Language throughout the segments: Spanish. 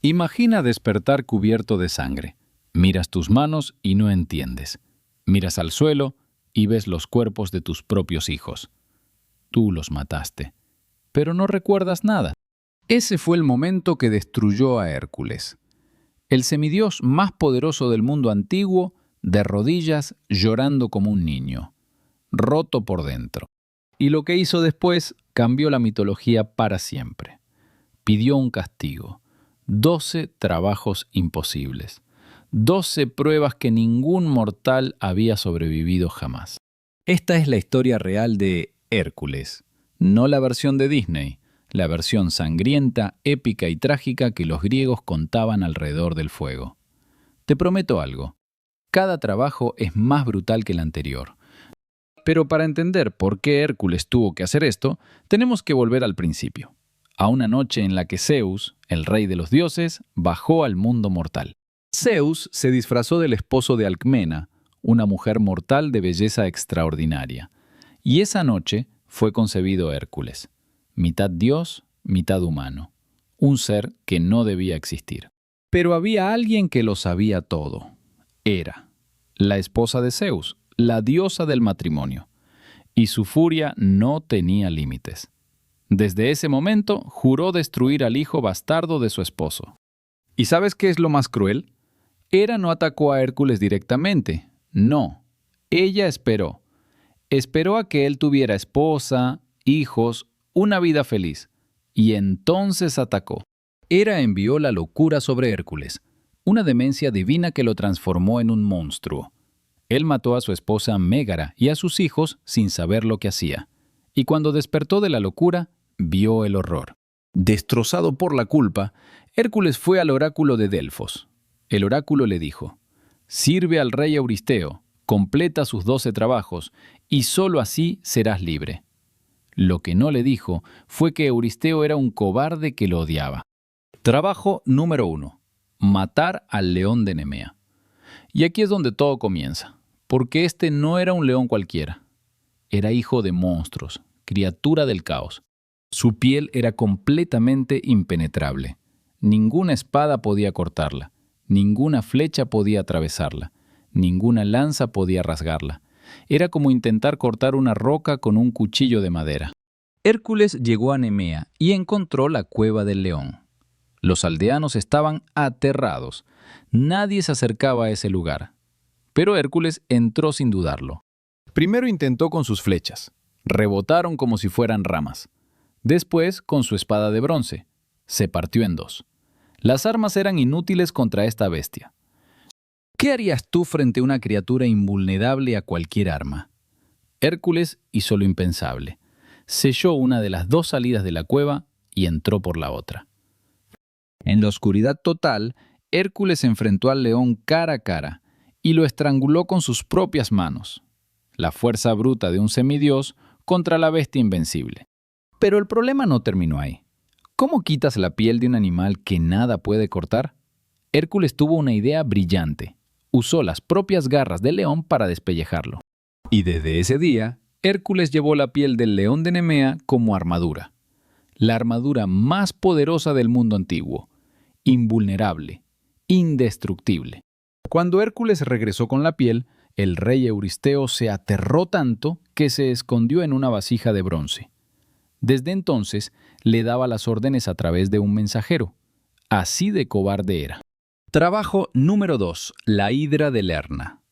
Imagina despertar cubierto de sangre. Miras tus manos y no entiendes. Miras al suelo y ves los cuerpos de tus propios hijos. Tú los mataste, pero no recuerdas nada. Ese fue el momento que destruyó a Hércules. El semidios más poderoso del mundo antiguo, de rodillas, llorando como un niño, roto por dentro. Y lo que hizo después cambió la mitología para siempre. Pidió un castigo, 12 trabajos imposibles, 12 pruebas que ningún mortal había sobrevivido jamás. Esta es la historia real de Hércules, no la versión de Disney, la versión sangrienta, épica y trágica que los griegos contaban alrededor del fuego. Te prometo algo, cada trabajo es más brutal que el anterior. Pero para entender por qué Hércules tuvo que hacer esto, tenemos que volver al principio, a una noche en la que Zeus, el rey de los dioses, bajó al mundo mortal. Zeus se disfrazó del esposo de Alcmena, una mujer mortal de belleza extraordinaria, y esa noche fue concebido Hércules, mitad dios, mitad humano, un ser que no debía existir. Pero había alguien que lo sabía todo. Hera, la esposa de Zeus, la diosa del matrimonio, y su furia no tenía límites. Desde ese momento juró destruir al hijo bastardo de su esposo. ¿Y sabes qué es lo más cruel? Hera no atacó a Hércules directamente, no. Ella esperó. Esperó a que él tuviera esposa, hijos, una vida feliz, y entonces atacó. Hera envió la locura sobre Hércules, una demencia divina que lo transformó en un monstruo. Él mató a su esposa Mégara y a sus hijos sin saber lo que hacía. Y cuando despertó de la locura, vio el horror. Destrozado por la culpa, Hércules fue al oráculo de Delfos. El oráculo le dijo: «Sirve al rey Euristeo, completa sus 12 trabajos, y solo así serás libre». Lo que no le dijo fue que Euristeo era un cobarde que lo odiaba. Trabajo número 1. Matar al león de Nemea. Y aquí es donde todo comienza, porque este no era un león cualquiera. Era hijo de monstruos, criatura del caos. Su piel era completamente impenetrable. Ninguna espada podía cortarla, ninguna flecha podía atravesarla, ninguna lanza podía rasgarla. Era como intentar cortar una roca con un cuchillo de madera. Hércules llegó a Nemea y encontró la cueva del león. Los aldeanos estaban aterrados. Nadie se acercaba a ese lugar. Pero Hércules entró sin dudarlo. Primero intentó con sus flechas. Rebotaron como si fueran ramas. Después con su espada de bronce. Se partió en dos. Las armas eran inútiles contra esta bestia. ¿Qué harías tú frente a una criatura invulnerable a cualquier arma? Hércules hizo lo impensable. Selló una de las 2 salidas de la cueva y entró por la otra. En la oscuridad total, Hércules enfrentó al león cara a cara y lo estranguló con sus propias manos. La fuerza bruta de un semidios contra la bestia invencible. Pero el problema no terminó ahí. ¿Cómo quitas la piel de un animal que nada puede cortar? Hércules tuvo una idea brillante. Usó las propias garras del león para despellejarlo. Y desde ese día, Hércules llevó la piel del león de Nemea como armadura. La armadura más poderosa del mundo antiguo. Invulnerable, indestructible. Cuando Hércules regresó con la piel, el rey Euristeo se aterró tanto que se escondió en una vasija de bronce. Desde entonces, le daba las órdenes a través de un mensajero. Así de cobarde era. Trabajo número 2. La hidra de Lerna.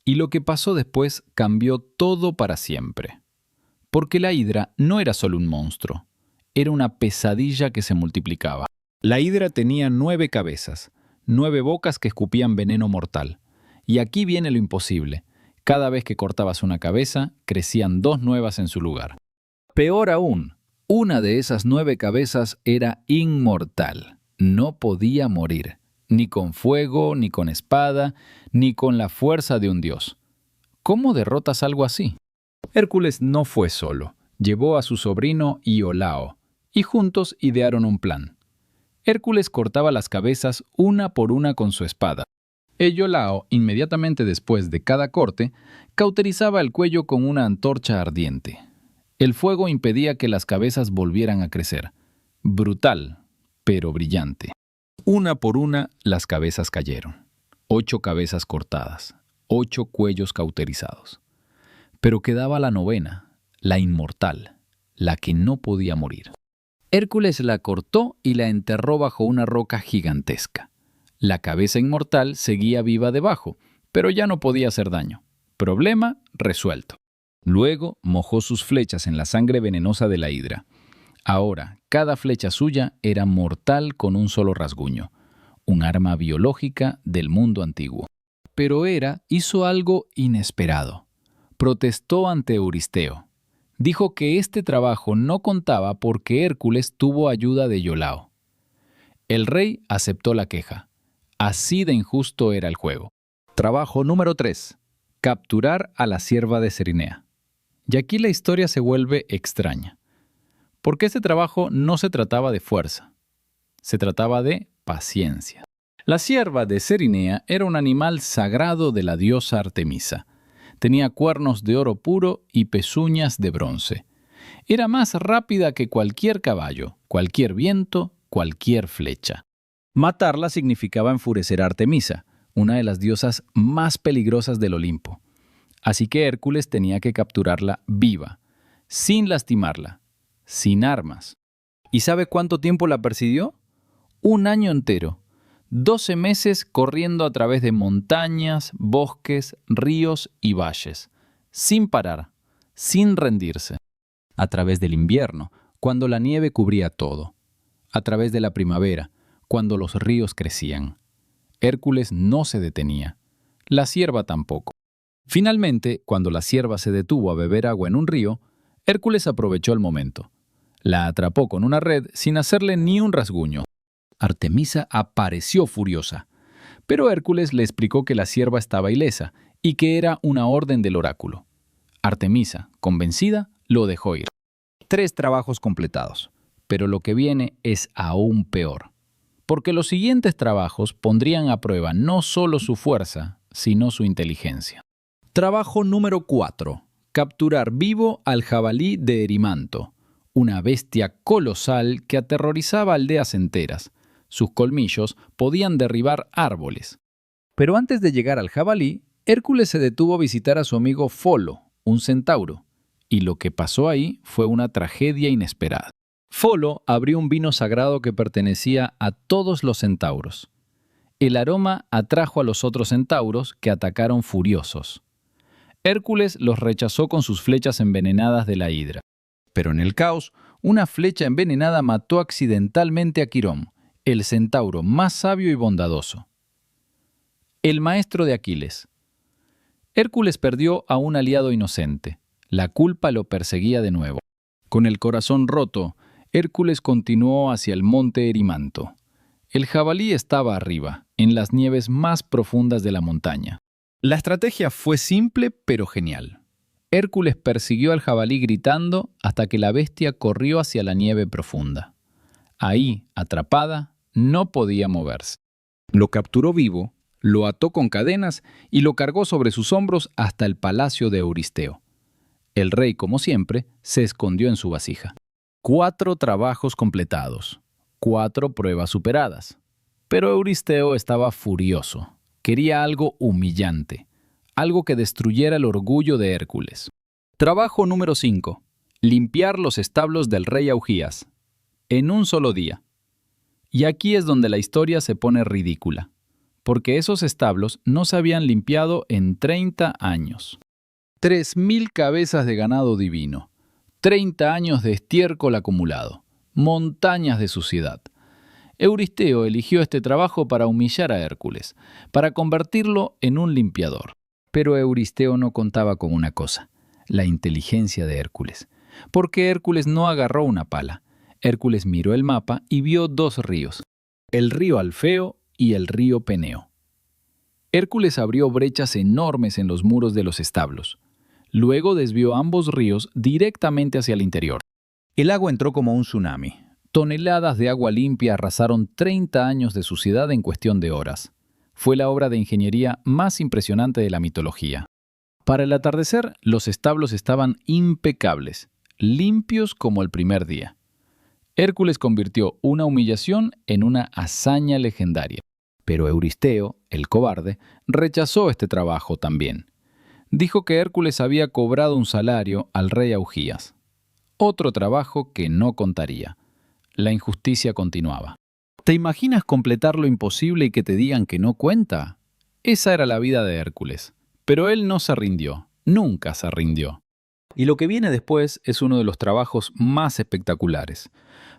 Y lo que pasó después cambió todo para siempre. Porque la hidra no era solo un monstruo. Era una pesadilla que se multiplicaba. La hidra tenía 9 cabezas, 9 bocas que escupían veneno mortal. Y aquí viene lo imposible. Cada vez que cortabas una cabeza, crecían 2 nuevas en su lugar. Peor aún, una de esas 9 cabezas era inmortal. No podía morir, ni con fuego, ni con espada, ni con la fuerza de un dios. ¿Cómo derrotas algo así? Hércules no fue solo. Llevó a su sobrino Iolao, y juntos idearon un plan. Hércules cortaba las cabezas una por una con su espada. Iolao, inmediatamente después de cada corte, cauterizaba el cuello con una antorcha ardiente. El fuego impedía que las cabezas volvieran a crecer. Brutal, pero brillante. Una por una, las cabezas cayeron. 8 cabezas cortadas, 8 cuellos cauterizados. Pero quedaba la novena, la inmortal, la que no podía morir. Hércules la cortó y la enterró bajo una roca gigantesca. La cabeza inmortal seguía viva debajo, pero ya no podía hacer daño. Problema resuelto. Luego mojó sus flechas en la sangre venenosa de la hidra. Ahora, cada flecha suya era mortal con un solo rasguño, un arma biológica del mundo antiguo. Pero Hera hizo algo inesperado. Protestó ante Euristeo. Dijo que este trabajo no contaba porque Hércules tuvo ayuda de Iolao. El rey aceptó la queja. Así de injusto era el juego. Trabajo número 3. Capturar a la sierva de Cerinea. Y aquí la historia se vuelve extraña. Porque este trabajo no se trataba de fuerza. Se trataba de paciencia. La sierva de Cerinea era un animal sagrado de la diosa Artemisa. Tenía cuernos de oro puro y pezuñas de bronce. Era más rápida que cualquier caballo, cualquier viento, cualquier flecha. Matarla significaba enfurecer a Artemisa, una de las diosas más peligrosas del Olimpo. Así que Hércules tenía que capturarla viva, sin lastimarla, sin armas. ¿Y sabe cuánto tiempo la persiguió? 1 año entero. 12 meses corriendo a través de montañas, bosques, ríos y valles, sin parar, sin rendirse. A través del invierno, cuando la nieve cubría todo. A través de la primavera, cuando los ríos crecían. Hércules no se detenía. La sierva tampoco. Finalmente, cuando la sierva se detuvo a beber agua en un río, Hércules aprovechó el momento. La atrapó con una red sin hacerle ni un rasguño. Artemisa apareció furiosa, pero Hércules le explicó que la sierva estaba ilesa y que era una orden del oráculo. Artemisa, convencida, lo dejó ir. 3 trabajos completados, pero lo que viene es aún peor, porque los siguientes trabajos pondrían a prueba no solo su fuerza, sino su inteligencia. Trabajo número 4. Capturar vivo al jabalí de Erimanto, una bestia colosal que aterrorizaba aldeas enteras. Sus colmillos podían derribar árboles. Pero antes de llegar al jabalí, Hércules se detuvo a visitar a su amigo Folo, un centauro, y lo que pasó ahí fue una tragedia inesperada. Folo abrió un vino sagrado que pertenecía a todos los centauros. El aroma atrajo a los otros centauros que atacaron furiosos. Hércules los rechazó con sus flechas envenenadas de la hidra. Pero en el caos, una flecha envenenada mató accidentalmente a Quirón, el centauro más sabio y bondadoso. El maestro de Aquiles. Hércules perdió a un aliado inocente. La culpa lo perseguía de nuevo. Con el corazón roto, Hércules continuó hacia el monte Erimanto. El jabalí estaba arriba, en las nieves más profundas de la montaña. La estrategia fue simple pero genial. Hércules persiguió al jabalí gritando hasta que la bestia corrió hacia la nieve profunda. Ahí, atrapada, no podía moverse. Lo capturó vivo, lo ató con cadenas y lo cargó sobre sus hombros hasta el palacio de Euristeo. El rey, como siempre, se escondió en su vasija. 4 trabajos completados, 4 pruebas superadas. Pero Euristeo estaba furioso. Quería algo humillante, algo que destruyera el orgullo de Hércules. Trabajo número 5. Limpiar los establos del rey Augías. En un solo día. Y aquí es donde la historia se pone ridícula, porque esos establos no se habían limpiado en 30 años. 3.000 cabezas de ganado divino, 30 años de estiércol acumulado, montañas de suciedad. Euristeo eligió este trabajo para humillar a Hércules, para convertirlo en un limpiador. Pero Euristeo no contaba con una cosa, la inteligencia de Hércules, porque Hércules no agarró una pala. Hércules miró el mapa y vio 2 ríos, el río Alfeo y el río Peneo. Hércules abrió brechas enormes en los muros de los establos. Luego desvió ambos ríos directamente hacia el interior. El agua entró como un tsunami. Toneladas de agua limpia arrasaron 30 años de suciedad en cuestión de horas. Fue la obra de ingeniería más impresionante de la mitología. Para el atardecer, los establos estaban impecables, limpios como el primer día. Hércules convirtió una humillación en una hazaña legendaria. Pero Euristeo, el cobarde, rechazó este trabajo también. Dijo que Hércules había cobrado un salario al rey Augías. Otro trabajo que no contaría. La injusticia continuaba. ¿Te imaginas completar lo imposible y que te digan que no cuenta? Esa era la vida de Hércules. Pero él no se rindió, nunca se rindió. Y lo que viene después es uno de los trabajos más espectaculares,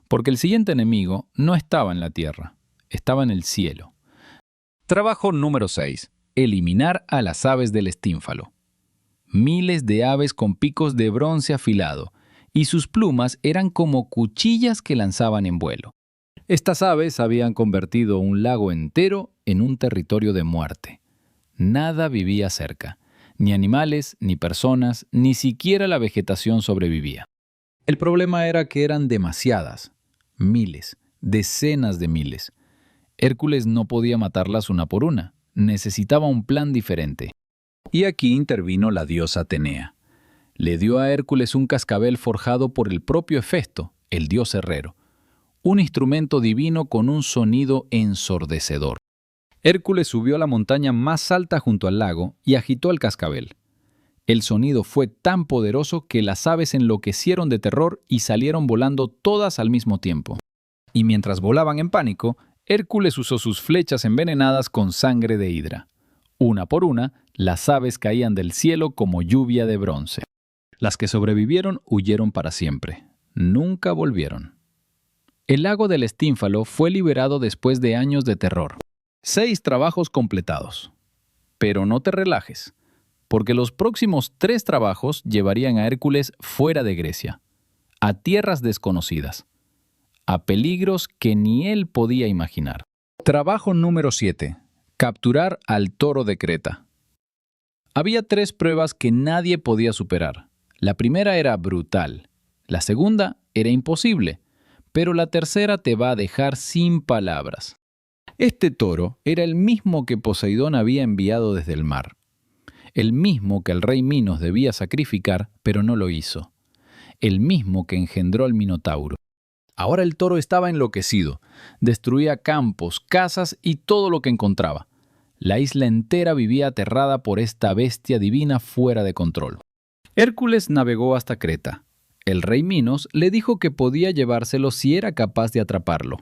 porque el siguiente enemigo no estaba en la tierra, estaba en el cielo. Trabajo número 6. Eliminar a las aves del estínfalo. Miles de aves con picos de bronce afilado, y sus plumas eran como cuchillas que lanzaban en vuelo. Estas aves habían convertido un lago entero en un territorio de muerte. Nada vivía cerca, ni animales, ni personas, ni siquiera la vegetación sobrevivía. El problema era que eran demasiadas, miles, decenas de miles. Hércules no podía matarlas una por una, necesitaba un plan diferente. Y aquí intervino la diosa Atenea. Le dio a Hércules un cascabel forjado por el propio Hefesto, el dios herrero, un instrumento divino con un sonido ensordecedor. Hércules subió a la montaña más alta junto al lago y agitó el cascabel. El sonido fue tan poderoso que las aves enloquecieron de terror y salieron volando todas al mismo tiempo. Y mientras volaban en pánico, Hércules usó sus flechas envenenadas con sangre de hidra. Una por una, las aves caían del cielo como lluvia de bronce. Las que sobrevivieron huyeron para siempre. Nunca volvieron. El lago del Estínfalo fue liberado después de años de terror. 6 trabajos completados. Pero no te relajes, porque los próximos 3 trabajos llevarían a Hércules fuera de Grecia, a tierras desconocidas, a peligros que ni él podía imaginar. Trabajo número 7. Capturar al toro de Creta. Había 3 pruebas que nadie podía superar. La primera era brutal, la segunda era imposible, pero la tercera te va a dejar sin palabras. Este toro era el mismo que Poseidón había enviado desde el mar. El mismo que el rey Minos debía sacrificar, pero no lo hizo. El mismo que engendró al Minotauro. Ahora el toro estaba enloquecido. Destruía campos, casas y todo lo que encontraba. La isla entera vivía aterrada por esta bestia divina fuera de control. Hércules navegó hasta Creta. El rey Minos le dijo que podía llevárselo si era capaz de atraparlo.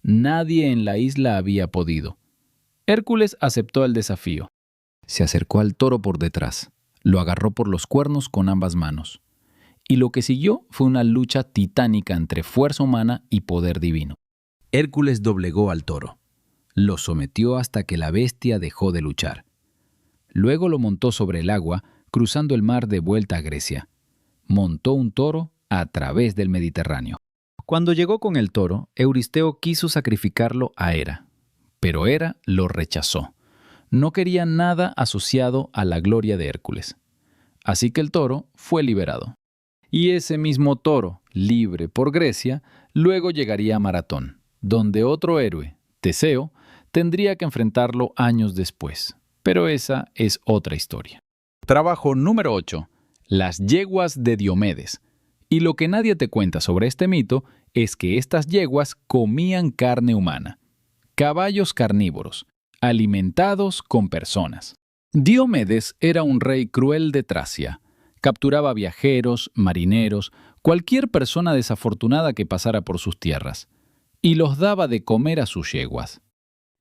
Nadie en la isla había podido. Hércules aceptó el desafío. Se acercó al toro por detrás, lo agarró por los cuernos con ambas manos. Y lo que siguió fue una lucha titánica entre fuerza humana y poder divino. Hércules doblegó al toro. Lo sometió hasta que la bestia dejó de luchar. Luego lo montó sobre el agua, cruzando el mar de vuelta a Grecia. Montó un toro a través del Mediterráneo. Cuando llegó con el toro, Euristeo quiso sacrificarlo a Hera, pero Hera lo rechazó. No quería nada asociado a la gloria de Hércules. Así que el toro fue liberado. Y ese mismo toro, libre por Grecia, luego llegaría a Maratón, donde otro héroe, Teseo, tendría que enfrentarlo años después. Pero esa es otra historia. Trabajo número 8. Las yeguas de Diomedes. Y lo que nadie te cuenta sobre este mito es que estas yeguas comían carne humana. Caballos carnívoros, alimentados con personas. Diomedes era un rey cruel de Tracia. Capturaba viajeros, marineros, cualquier persona desafortunada que pasara por sus tierras, y los daba de comer a sus yeguas.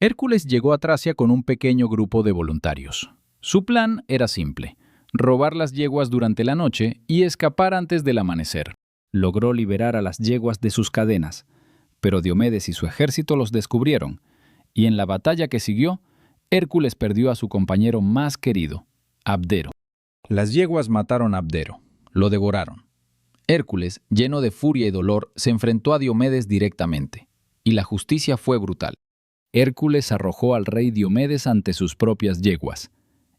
Hércules llegó a Tracia con un pequeño grupo de voluntarios. Su plan era simple: robar las yeguas durante la noche y escapar antes del amanecer. Logró liberar a las yeguas de sus cadenas, pero Diomedes y su ejército los descubrieron, y en la batalla que siguió, Hércules perdió a su compañero más querido, Abdero. Las yeguas mataron a Abdero, lo devoraron. Hércules, lleno de furia y dolor, se enfrentó a Diomedes directamente, y la justicia fue brutal. Hércules arrojó al rey Diomedes ante sus propias yeguas.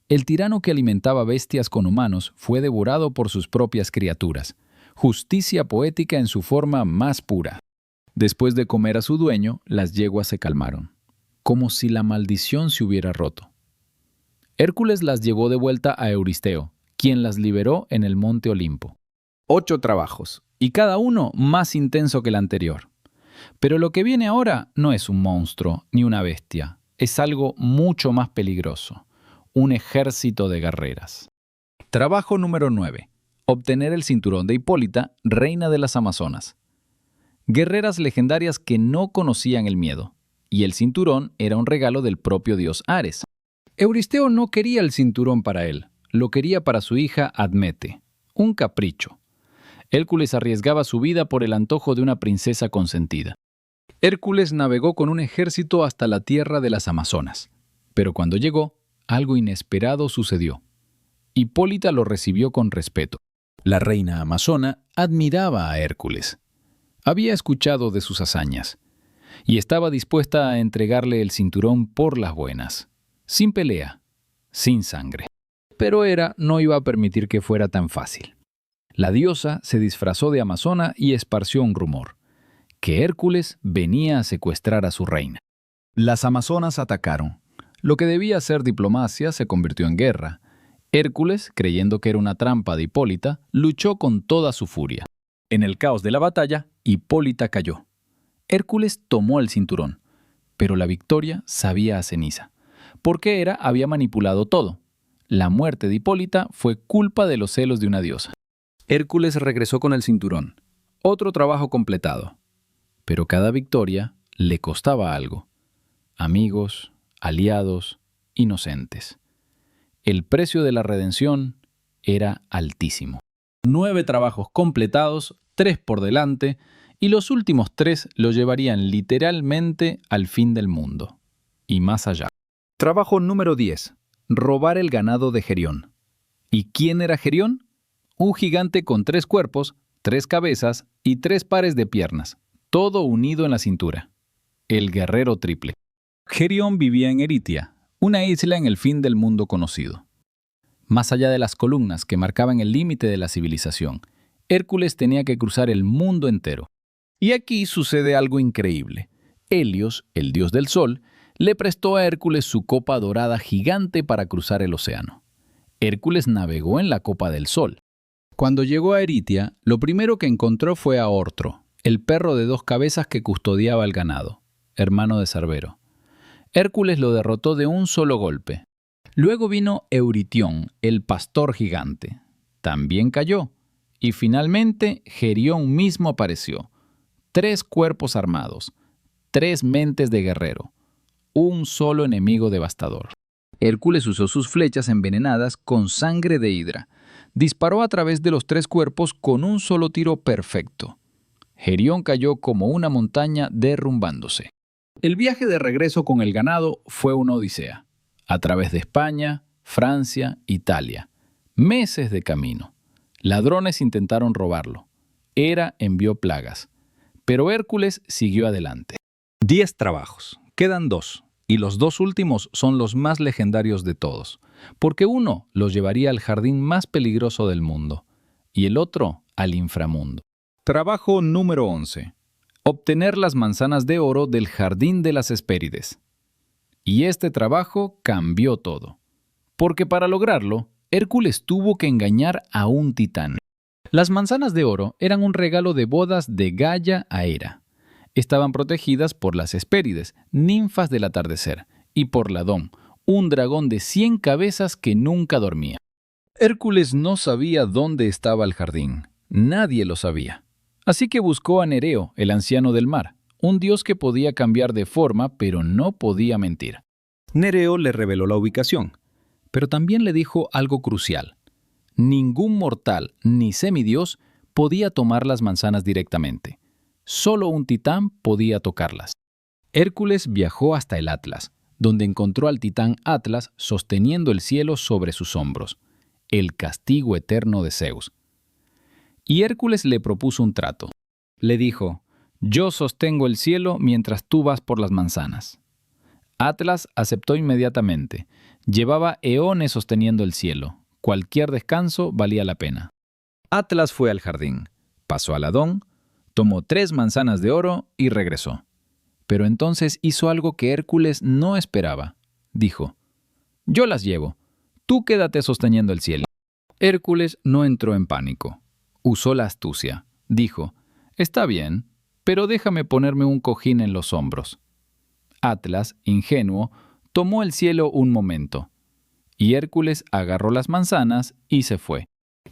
El tirano que alimentaba bestias con humanos fue devorado por sus propias criaturas. Justicia poética en su forma más pura. Después de comer a su dueño, las yeguas se calmaron, como si la maldición se hubiera roto. Hércules las llevó de vuelta a Euristeo, quien las liberó en el monte Olimpo. 8 trabajos. y cada uno más intenso que el anterior. Pero lo que viene ahora no es un monstruo ni una bestia, es algo mucho más peligroso, un ejército de guerreras. Trabajo número 9. Obtener el cinturón de Hipólita, reina de las Amazonas. Guerreras legendarias que no conocían el miedo, y el cinturón era un regalo del propio dios Ares. Euristeo no quería el cinturón para él, lo quería para su hija Admete, un capricho. Hércules arriesgaba su vida por el antojo de una princesa consentida. Hércules navegó con un ejército hasta la tierra de las Amazonas, pero cuando llegó, algo inesperado sucedió. Hipólita lo recibió con respeto. La reina amazona admiraba a Hércules. Había escuchado de sus hazañas y estaba dispuesta a entregarle el cinturón por las buenas, sin pelea, sin sangre. Pero Hera no iba a permitir que fuera tan fácil. La diosa se disfrazó de amazona y esparció un rumor, que Hércules venía a secuestrar a su reina. Las amazonas atacaron. Lo que debía ser diplomacia se convirtió en guerra. Hércules, creyendo que era una trampa de Hipólita, luchó con toda su furia. En el caos de la batalla, Hipólita cayó. Hércules tomó el cinturón, pero la victoria sabía a ceniza, porque Hera había manipulado todo. La muerte de Hipólita fue culpa de los celos de una diosa. Hércules regresó con el cinturón. Otro trabajo completado. Pero cada victoria le costaba algo. Amigos, aliados, inocentes. El precio de la redención era altísimo. 9 trabajos completados, 3 por delante, y los últimos 3 lo llevarían literalmente al fin del mundo. Y más allá. Trabajo número 10. Robar el ganado de Gerión. ¿Y quién era Gerión? Un gigante con 3 cuerpos, 3 cabezas y 3 pares de piernas, todo unido en la cintura. El guerrero triple. Gerión vivía en Eritia, una isla en el fin del mundo conocido. Más allá de las columnas que marcaban el límite de la civilización, Hércules tenía que cruzar el mundo entero. Y aquí sucede algo increíble. Helios, el dios del sol, le prestó a Hércules su copa dorada gigante para cruzar el océano. Hércules navegó en la copa del sol. Cuando llegó a Eritia, lo primero que encontró fue a Ortro, el perro de 2 cabezas que custodiaba el ganado, hermano de Cerbero. Hércules lo derrotó de un solo golpe. Luego vino Euritión, el pastor gigante. También cayó. Y finalmente Gerión mismo apareció. 3 cuerpos armados, 3 mentes de guerrero, un solo enemigo devastador. Hércules usó sus flechas envenenadas con sangre de hidra. Disparó a través de los 3 cuerpos con un solo tiro perfecto. Gerión cayó como una montaña derrumbándose. El viaje de regreso con el ganado fue una odisea. A través de España, Francia, Italia. Meses de camino. Ladrones intentaron robarlo. Hera envió plagas. Pero Hércules siguió adelante. 10 trabajos. Quedan 2. Y los 2 últimos son los más legendarios de todos. Porque uno los llevaría al jardín más peligroso del mundo. Y el otro al inframundo. Trabajo número 11. Obtener las manzanas de oro del jardín de las Hespérides. Y este trabajo cambió todo. Porque para lograrlo, Hércules tuvo que engañar a un titán. Las manzanas de oro eran un regalo de bodas de Gaia a Hera. Estaban protegidas por las Hespérides, ninfas del atardecer, y por Ladón, un dragón de 100 cabezas que nunca dormía. Hércules no sabía dónde estaba el jardín. Nadie lo sabía. Así que buscó a Nereo, el anciano del mar, un dios que podía cambiar de forma, pero no podía mentir. Nereo le reveló la ubicación, pero también le dijo algo crucial. Ningún mortal ni semidios podía tomar las manzanas directamente. Solo un titán podía tocarlas. Hércules viajó hasta el Atlas, donde encontró al titán Atlas sosteniendo el cielo sobre sus hombros, el castigo eterno de Zeus. Y Hércules le propuso un trato. Le dijo, yo sostengo el cielo mientras tú vas por las manzanas. Atlas aceptó inmediatamente. Llevaba eones sosteniendo el cielo. Cualquier descanso valía la pena. Atlas fue al jardín, pasó al Ladón, tomó 3 manzanas de oro y regresó. Pero entonces hizo algo que Hércules no esperaba. Dijo, yo las llevo, tú quédate sosteniendo el cielo. Hércules no entró en pánico. Usó la astucia. Dijo, «Está bien, pero déjame ponerme un cojín en los hombros». Atlas, ingenuo, tomó el cielo un momento, y Hércules agarró las manzanas y se fue.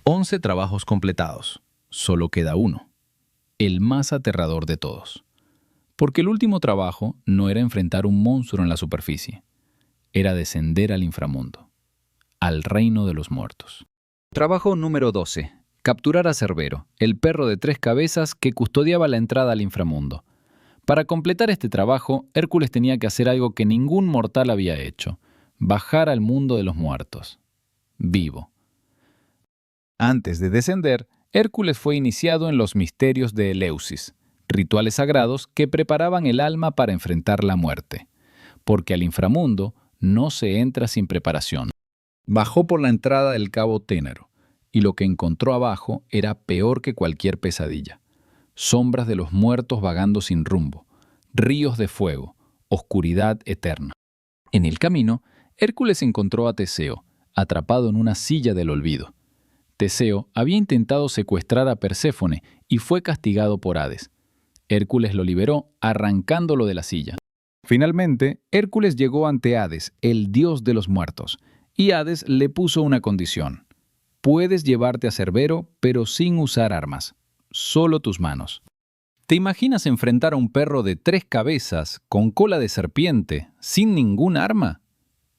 11 trabajos completados. Solo queda uno, el más aterrador de todos. Porque el último trabajo no era enfrentar un monstruo en la superficie, era descender al inframundo, al reino de los muertos. Trabajo número 12. Capturar a Cerbero, el perro de 3 cabezas que custodiaba la entrada al inframundo. Para completar este trabajo, Hércules tenía que hacer algo que ningún mortal había hecho: bajar al mundo de los muertos, vivo. Antes de descender, Hércules fue iniciado en los misterios de Eleusis, rituales sagrados que preparaban el alma para enfrentar la muerte, porque al inframundo no se entra sin preparación. Bajó por la entrada del cabo Ténaro, y lo que encontró abajo era peor que cualquier pesadilla. Sombras de los muertos vagando sin rumbo, ríos de fuego, oscuridad eterna. En el camino, Hércules encontró a Teseo, atrapado en una silla del olvido. Teseo había intentado secuestrar a Perséfone y fue castigado por Hades. Hércules lo liberó arrancándolo de la silla. Finalmente, Hércules llegó ante Hades, el dios de los muertos, y Hades le puso una condición: puedes llevarte a Cerbero, pero sin usar armas, solo tus manos. ¿Te imaginas enfrentar a un perro de 3 cabezas, con cola de serpiente, sin ningún arma?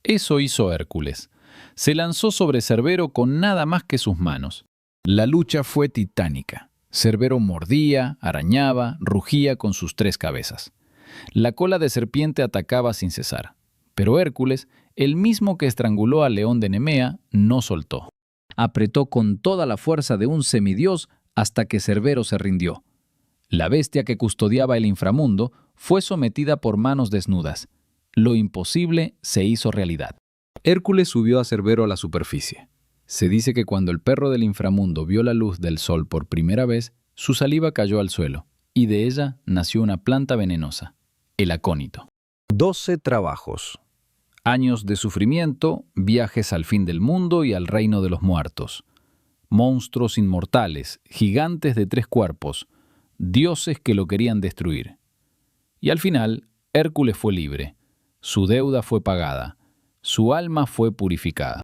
Eso hizo Hércules. Se lanzó sobre Cerbero con nada más que sus manos. La lucha fue titánica. Cerbero mordía, arañaba, rugía con sus 3 cabezas. La cola de serpiente atacaba sin cesar. Pero Hércules, el mismo que estranguló al león de Nemea, no soltó. Apretó con toda la fuerza de un semidios hasta que Cerbero se rindió. La bestia que custodiaba el inframundo fue sometida por manos desnudas. Lo imposible se hizo realidad. Hércules subió a Cerbero a la superficie. Se dice que cuando el perro del inframundo vio la luz del sol por primera vez, su saliva cayó al suelo, y de ella nació una planta venenosa, el acónito. 12 trabajos. Años de sufrimiento, viajes al fin del mundo y al reino de los muertos. Monstruos inmortales, gigantes de 3 cuerpos, dioses que lo querían destruir. Y al final, Hércules fue libre. Su deuda fue pagada. Su alma fue purificada.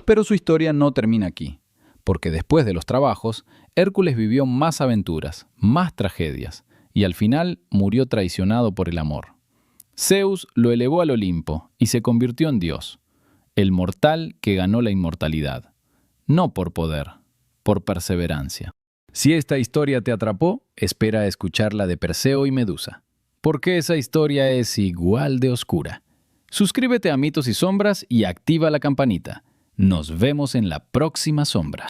Pero su historia no termina aquí, porque después de los trabajos, Hércules vivió más aventuras, más tragedias, y al final murió traicionado por el amor. Zeus lo elevó al Olimpo y se convirtió en Dios, el mortal que ganó la inmortalidad. No por poder, por perseverancia. Si esta historia te atrapó, espera a escuchar la de Perseo y Medusa, porque esa historia es igual de oscura. Suscríbete a Mitos y Sombras y activa la campanita. Nos vemos en la próxima sombra.